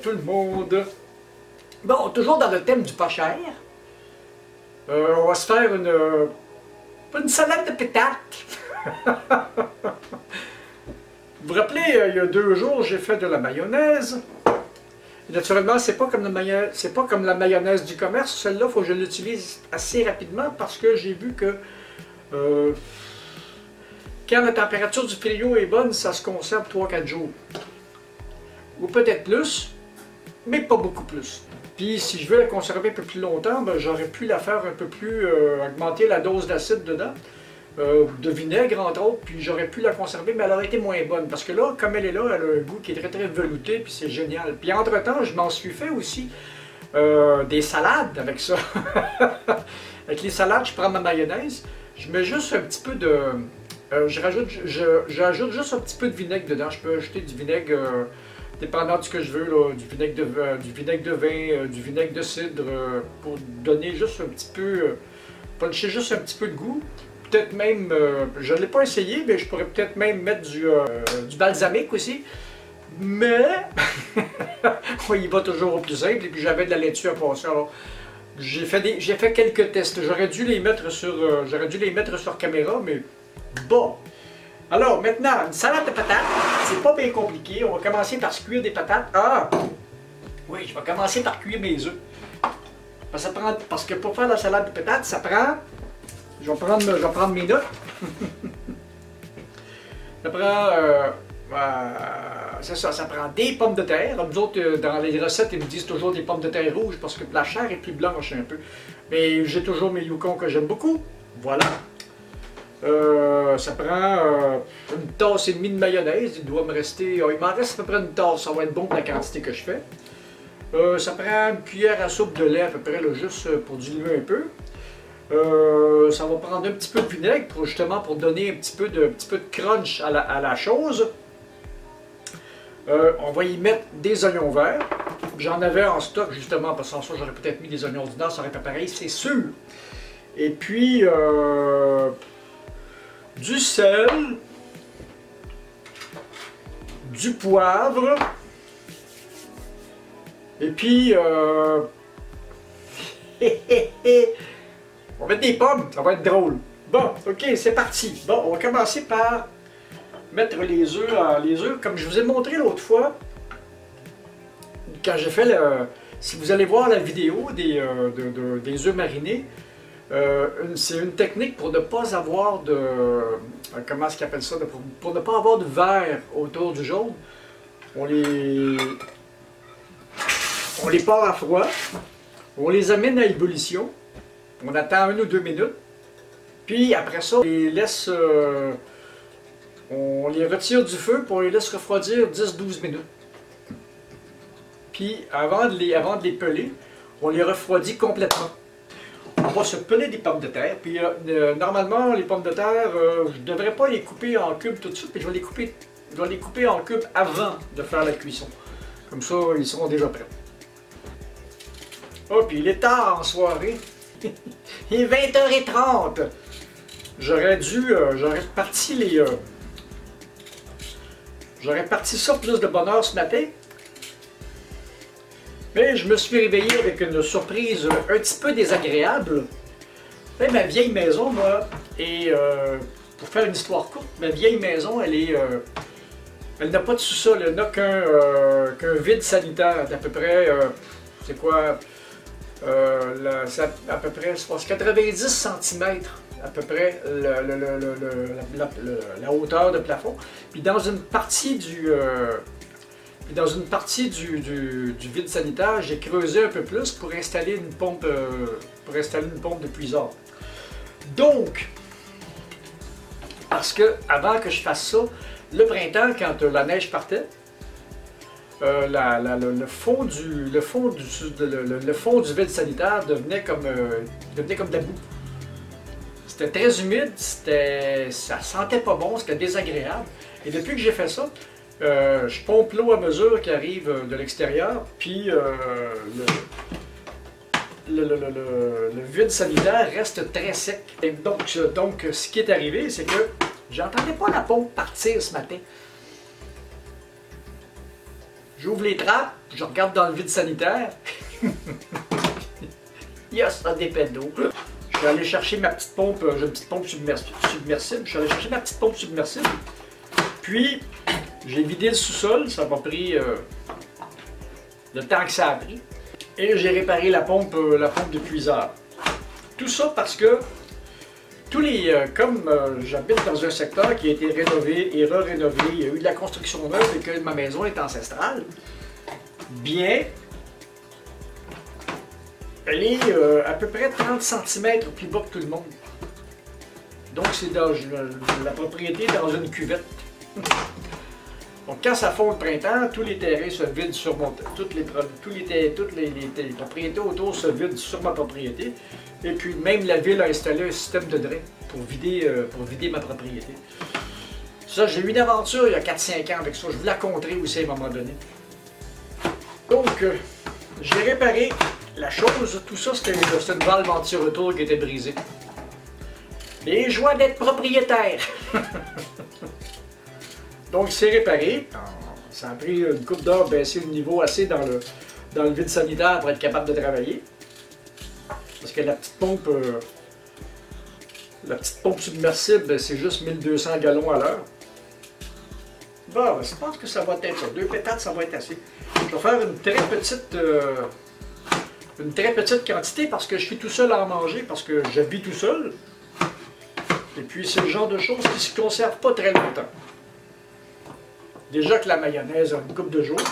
tout le monde. Bon, toujours dans le thème du pas cher, on va se faire une salade de patates. Vous vous rappelez, il y a 2 jours, j'ai fait de la mayonnaise. Et naturellement, c'est pas comme la mayonnaise du commerce. Celle-là, il faut que je l'utilise assez rapidement parce que j'ai vu que quand la température du frigo est bonne, ça se conserve 3-4 jours. Ou peut-être plus, mais pas beaucoup plus. Puis si je veux la conserver un peu plus longtemps, ben, j'aurais pu la faire un peu plus, augmenter la dose d'acide dedans, de vinaigre entre autres, puis j'aurais pu la conserver, mais elle aurait été moins bonne. Parce que là, comme elle est là, elle a un goût qui est très très velouté, puis c'est génial. Puis entre-temps, je m'en suis fait aussi des salades avec ça. Avec les salades, je prends ma mayonnaise, je mets juste un petit peu de... j'ajoute juste un petit peu de vinaigre dedans. Je peux ajouter du vinaigre, dépendant de ce que je veux, là, du vinaigre de vin, du vinaigre de cidre, pour donner juste un petit peu, puncher juste un petit peu de goût. Peut-être même, je ne l'ai pas essayé, mais je pourrais peut-être même mettre du balsamique aussi. Mais, on y va toujours au plus simple, et puis j'avais de la laitue à passer. Alors, j'ai fait quelques tests. J'aurais dû les mettre sur caméra, mais bon. Alors maintenant, une salade de patates, c'est pas bien compliqué. On va commencer par se cuire des patates. Ah! Oui, je vais commencer par cuire mes œufs. Parce que pour faire la salade de patates, ça prend... Je vais prendre mes notes. Ça prend... c'est ça, ça prend des pommes de terre. Nous autres, dans les recettes, ils me disent toujours des pommes de terre rouges parce que la chair est plus blanche un peu. Mais j'ai toujours mes Yukon que j'aime beaucoup. Voilà. Ça prend une tasse et demie de mayonnaise. Il doit me rester... il m'en reste à peu près une tasse. Ça va être bon pour la quantité que je fais. Ça prend une cuillère à soupe de lait à peu près, là, juste pour diluer un peu. Ça va prendre un petit peu de vinaigre justement pour donner un petit peu de crunch à la chose. On va y mettre des oignons verts. J'en avais en stock justement parce que sans ça j'aurais peut-être mis des oignons ordinaires, ça aurait pas pareil, c'est sûr. Et puis du sel, du poivre, et puis on va mettre des pommes, ça va être drôle. Bon, ok, c'est parti. Bon, on va commencer par mettre les œufs, comme je vous ai montré l'autre fois, quand j'ai fait si vous allez voir la vidéo des œufs marinés, c'est une technique pour ne pas avoir de... comment est-ce qu'ils appellent ça? Pour ne pas avoir de verre autour du jaune. On les part à froid, on les amène à ébullition, on attend 1 ou 2 minutes, puis après ça, on les laisse... on les retire du feu pour les laisse refroidir 10-12 minutes. Puis avant de les peler, on les refroidit complètement. On va se peler des pommes de terre. Puis normalement, les pommes de terre, je ne devrais pas les couper en cubes tout de suite, puis je vais les couper en cubes avant de faire la cuisson. Comme ça, ils seront déjà prêts. Oh, puis il est tard en soirée. Il est 20h30. J'aurais parti ça plus de bonne heure ce matin. Mais je me suis réveillé avec une surprise un petit peu désagréable. Et ma vieille maison, moi, et pour faire une histoire courte, ma vieille maison, elle n'a pas de sous-sol, elle n'a qu'un vide sanitaire d'à peu près, c'est quoi, à peu près, je pense, 90 cm à peu près la hauteur de plafond. Puis dans une partie du vide sanitaire, j'ai creusé un peu plus pour installer une pompe, de puisard. Donc, parce que avant que je fasse ça, le printemps, quand la neige partait, le fond du vide sanitaire devenait comme de la boue. C'était très humide, ça sentait pas bon, c'était désagréable. Et depuis que j'ai fait ça, je pompe l'eau à mesure qui arrive de l'extérieur, puis le vide sanitaire reste très sec. Et donc, ce qui est arrivé, c'est que j'entendais pas la pompe partir ce matin. J'ouvre les trappes, je regarde dans le vide sanitaire. Il y a ça des pets d'eau. Je suis allé chercher ma petite pompe, j'ai une petite pompe submersible. Je suis allé chercher ma petite pompe submersible. Puis, j'ai vidé le sous-sol, ça m'a pris le temps que ça a pris. Et j'ai réparé la pompe de puiseur. Tout ça parce que comme j'habite dans un secteur qui a été rénové et re-rénové, il y a eu de la construction neuve et que ma maison est ancestrale, bien, elle est à peu près 30 cm plus bas que tout le monde. Donc c'est dans la propriété dans une cuvette. Donc quand ça fond le printemps, tous les terrains se vident sur mon... Toutes les propriétés autour se vident sur ma propriété. Et puis même la ville a installé un système de drain pour vider ma propriété. Ça, j'ai eu une aventure il y a 4-5 ans avec ça. Je vous la conterai aussi à un moment donné. Donc, j'ai réparé la chose. Tout ça, c'était une valve anti-retour qui était brisée. Les joies d'être propriétaire! Donc, c'est réparé. Ça a pris une couple d'heures baisser le niveau assez dans le vide sanitaire pour être capable de travailler. Parce que la petite pompe submersible, c'est juste 1200 gallons à l'heure. Bon, je pense que ça va être ça. 2 pétates, ça va être assez. Je vais faire une très petite quantité parce que je suis tout seul à en manger, parce que je vis tout seul. Et puis, c'est le genre de choses qui ne se conservent pas très longtemps. Déjà que la mayonnaise a une couple de jours.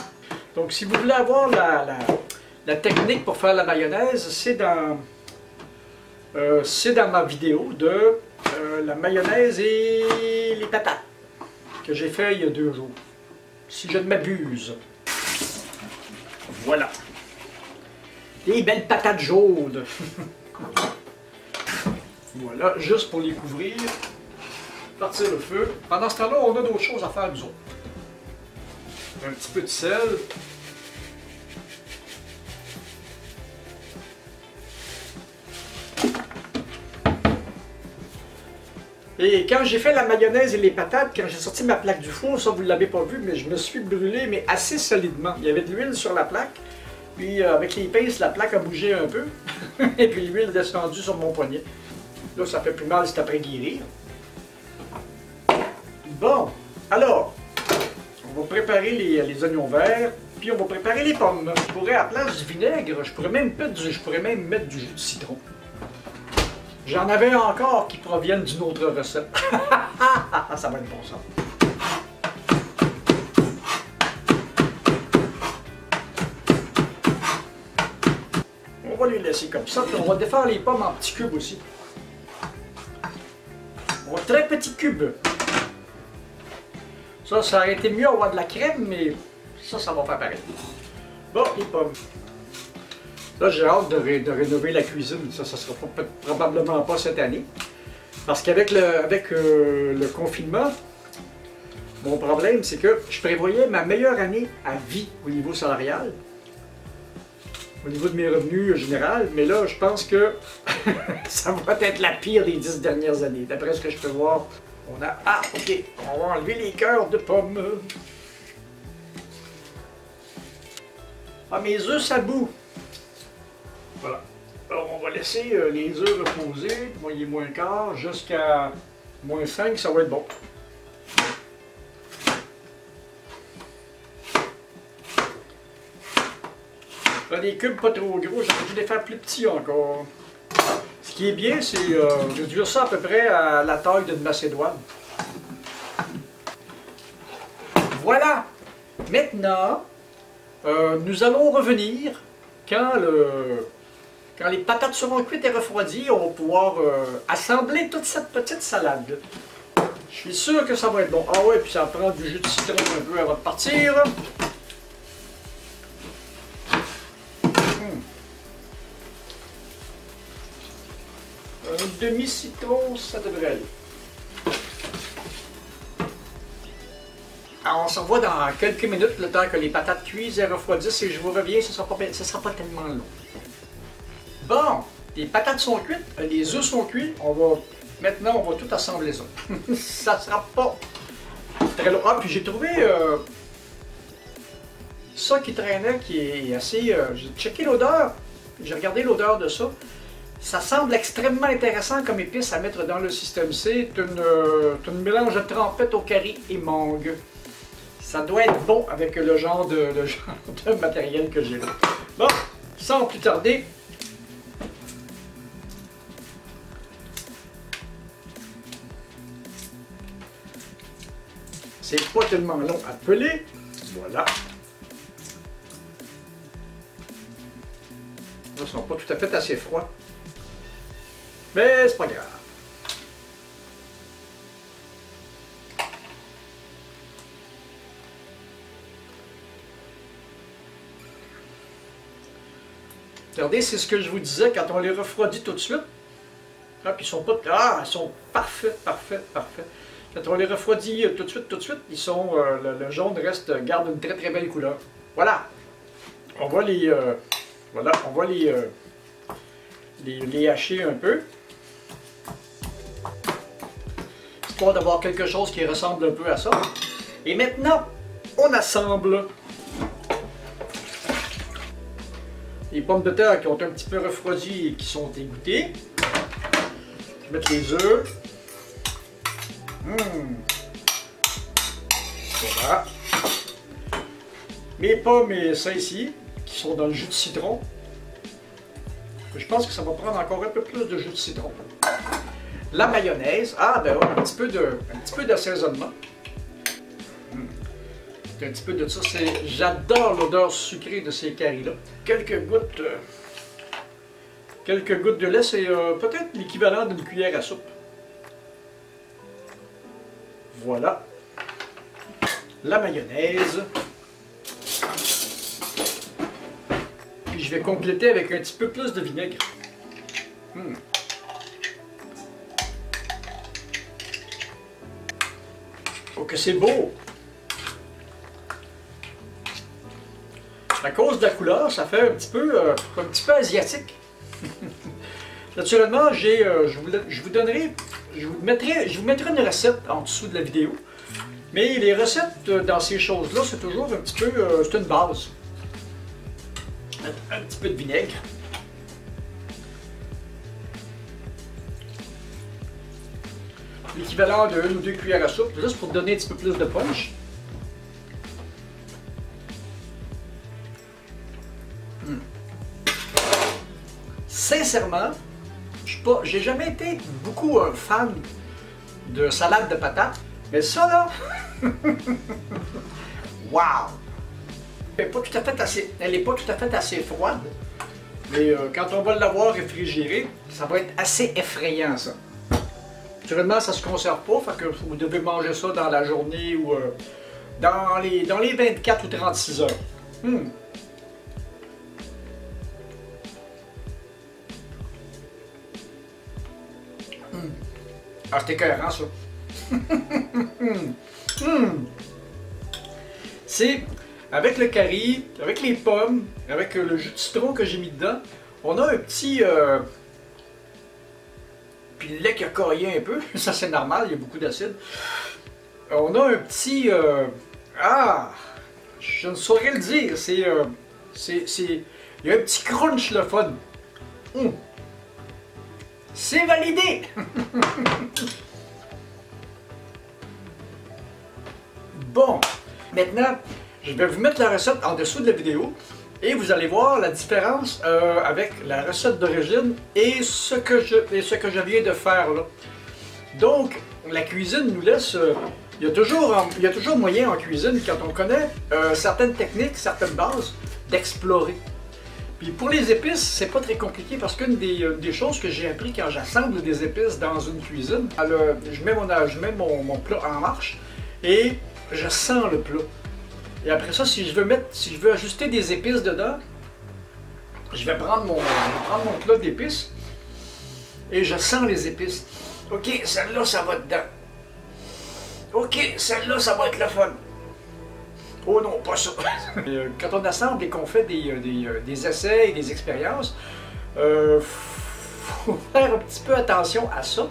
Donc, si vous voulez avoir la technique pour faire la mayonnaise, c'est dans ma vidéo de la mayonnaise et les patates que j'ai fait il y a 2 jours. Si je ne m'abuse. Voilà. Des belles patates jaunes. Voilà, juste pour les couvrir. Partir le feu. Pendant ce temps-là, on a d'autres choses à faire, nous autres. Un petit peu de sel. Et quand j'ai fait la mayonnaise et les patates, quand j'ai sorti ma plaque du four, ça vous ne l'avez pas vu, mais je me suis brûlé, mais assez solidement. Il y avait de l'huile sur la plaque, puis avec les pinces, la plaque a bougé un peu, et puis l'huile est descendue sur mon poignet. Là, ça fait plus mal, c'est après guérir. Bon, alors, on va préparer les oignons verts, puis on va préparer les pommes. Je pourrais, à la place du vinaigre, je pourrais même mettre du jus de citron. J'en avais encore qui proviennent d'une autre recette. Ça va être bon, ça. On va les laisser comme ça, puis on va défaire les pommes en petits cubes aussi. En très petits cubes. Ça aurait été mieux avoir de la crème, mais ça va faire pareil. Bon, les pommes. Là, j'ai hâte de rénover la cuisine. Ça sera probablement pas cette année. Parce qu'avec le confinement, mon problème, c'est que je prévoyais ma meilleure année à vie au niveau salarial. Au niveau de mes revenus général. Mais là, je pense que ça va être la pire des 10 dernières années. D'après ce que je peux voir, on a... Ah, ok. On va enlever les cœurs de pommes. Ah, mes œufs, ça bout. Voilà. Alors, on va laisser les œufs reposer. Moi, il est moins quart. Jusqu'à moins 5, ça va être bon. Des cubes pas trop gros. J'aurais dû les faire plus petits encore. Ce qui est bien, c'est réduire ça à peu près à la taille d'une macédoine. Voilà. Maintenant, nous allons revenir quand les patates seront cuites et refroidies. On va pouvoir assembler toute cette petite salade. Je suis sûr que ça va être bon. Ah ouais, puis ça prend du jus de citron un peu avant de partir. Un demi-citron, ça devrait aller. Alors, on se revoit dans quelques minutes, le temps que les patates cuisent et refroidissent, et je vous reviens, ce sera pas tellement long. Bon, les patates sont cuites, les œufs sont cuits, maintenant on va tout assembler ça. Ça sera pas très long. Ah, puis j'ai trouvé ça qui traînait, qui est assez... j'ai checké l'odeur, j'ai regardé l'odeur de ça. Ça semble extrêmement intéressant comme épice à mettre dans le système C. C'est une mélange de trempette au curry et mangue. Ça doit être bon avec le genre de matériel que j'ai là. Bon, sans plus tarder, c'est pas tellement long à peler. Voilà. Ils ne sont pas tout à fait assez froids. Mais c'est pas grave. Regardez, c'est ce que je vous disais quand on les refroidit tout de suite. Ah, puis ils sont pas... Ah, ils sont parfaits, parfaits, parfaits. Quand on les refroidit tout de suite, ils sont... le jaune garde une très très belle couleur. Voilà. On va les... voilà, on va les hacher un peu. Histoire d'avoir quelque chose qui ressemble un peu à ça. Et maintenant, on assemble les pommes de terre qui ont un petit peu refroidi et qui sont égouttées. Je vais mettre les œufs. Voilà. Mes pommes et ça ici, qui sont dans le jus de citron. Je pense que ça va prendre encore un peu plus de jus de citron. La mayonnaise. Ah, ben un petit peu d'assaisonnement. Un petit peu de ça. J'adore l'odeur sucrée de ces caries-là. Quelques gouttes de lait, c'est peut-être l'équivalent d'une cuillère à soupe. Voilà. La mayonnaise. Puis je vais compléter avec un petit peu plus de vinaigre. Oh que c'est beau! À cause de la couleur, ça fait un petit peu asiatique. Naturellement, je vous mettrai une recette en dessous de la vidéo. Mais les recettes dans ces choses-là, c'est toujours un petit peu, c'est une base. Un petit peu de vinaigre. L'équivalent de 1 ou 2 cuillères à soupe, juste pour donner un petit peu plus de punch. Sincèrement, j'ai jamais été beaucoup un fan de salade de patates, mais ça là, wow! Elle n'est pas tout à fait assez froide, mais quand on va l'avoir réfrigérée, ça va être assez effrayant ça. Naturellement, ça se conserve pas, fait que vous devez manger ça dans la journée ou dans les 24 ou 36 heures. Ah, c'est écœurant ça. C'est avec le curry, avec les pommes, avec le jus de citron que j'ai mis dedans, on a un petit... puis le lait qui a caillé un peu, ça c'est normal, il y a beaucoup d'acide. On a un petit... ah! Je ne saurais le dire, il y a un petit crunch le fun. C'est validé! Bon, maintenant, je vais vous mettre la recette en dessous de la vidéo et vous allez voir la différence avec la recette d'origine et ce que je viens de faire là. Donc, la cuisine nous laisse... il y a toujours moyen en cuisine, quand on connaît certaines techniques, certaines bases, d'explorer. Puis pour les épices, c'est pas très compliqué parce qu'une des choses que j'ai appris quand j'assemble des épices dans une cuisine, je mets mon plat en marche et je sens le plat. Et après ça, si je veux ajuster des épices dedans, je vais prendre mon plat d'épices et je sens les épices. Ok, celle-là, ça va dedans. Ok, celle-là, ça va être le fun. Oh non, pas ça! Quand on assemble et qu'on fait des essais et des expériences, faut faire un petit peu attention à ça.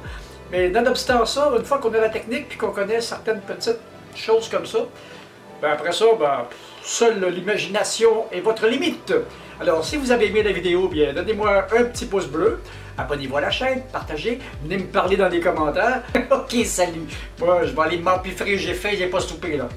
Mais nonobstant ça, une fois qu'on a la technique et qu'on connaît certaines petites choses comme ça, ben après ça, ben, seule l'imagination est votre limite. Alors, si vous avez aimé la vidéo, bien, donnez-moi un petit pouce bleu. Abonnez-vous à la chaîne, partagez, venez me parler dans les commentaires. Ok, salut. Moi, je vais aller m'empiffrer, j'ai faim, j'ai pas soupé là.